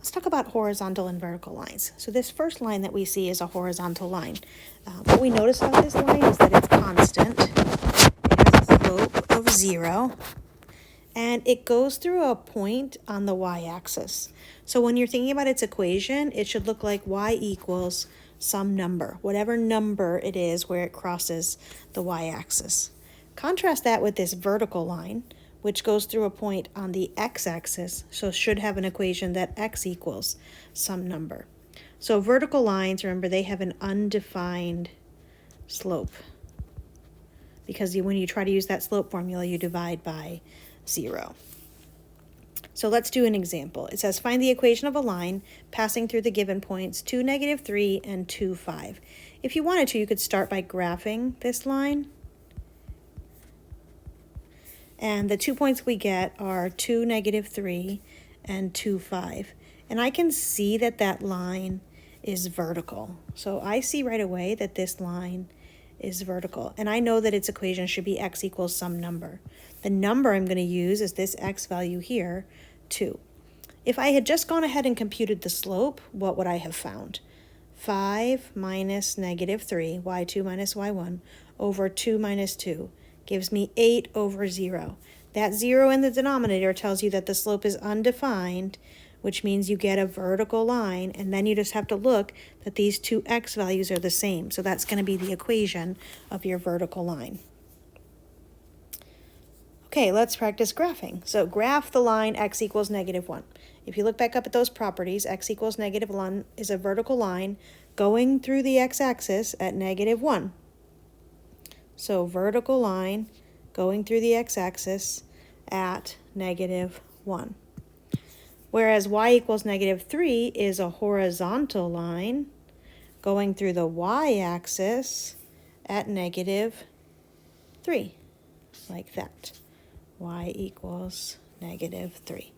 Let's talk about horizontal and vertical lines. So this first line that we see is a horizontal line. What we notice about this line is that it's constant. It has a slope of 0. And it goes through a point on the y-axis. So when you're thinking about its equation, it should look like y equals some number, whatever number it is where it crosses the y-axis. Contrast that with this vertical line, which goes through a point on the x-axis, so should have an equation that x equals some number. So vertical lines, remember, they have an undefined slope, because when you try to use that slope formula, you divide by 0. So let's do an example. It says find the equation of a line passing through the given points 2, -3, and 2, 5. If you wanted to, you could start by graphing this line. And the 2 points we get are 2, -3, and 2, 5. And I can see that that line is vertical. So I see right away that this line is vertical. And I know that its equation should be x equals some number. The number I'm going to use is this x value here, 2. If I had just gone ahead and computed the slope, what would I have found? 5 minus -3, y2 minus y1, over 2 minus 2 gives me 8 over 0. That 0 in the denominator tells you that the slope is undefined, which means you get a vertical line, and then you just have to look that these two x values are the same. So that's going to be the equation of your vertical line. Okay, let's practice graphing. So graph the line x equals -1. If you look back up at those properties, x equals -1 is a vertical line going through the x-axis at -1. So vertical line going through the x-axis at -1. Whereas y equals -3 is a horizontal line going through the y-axis at -3, like that. Y equals -3.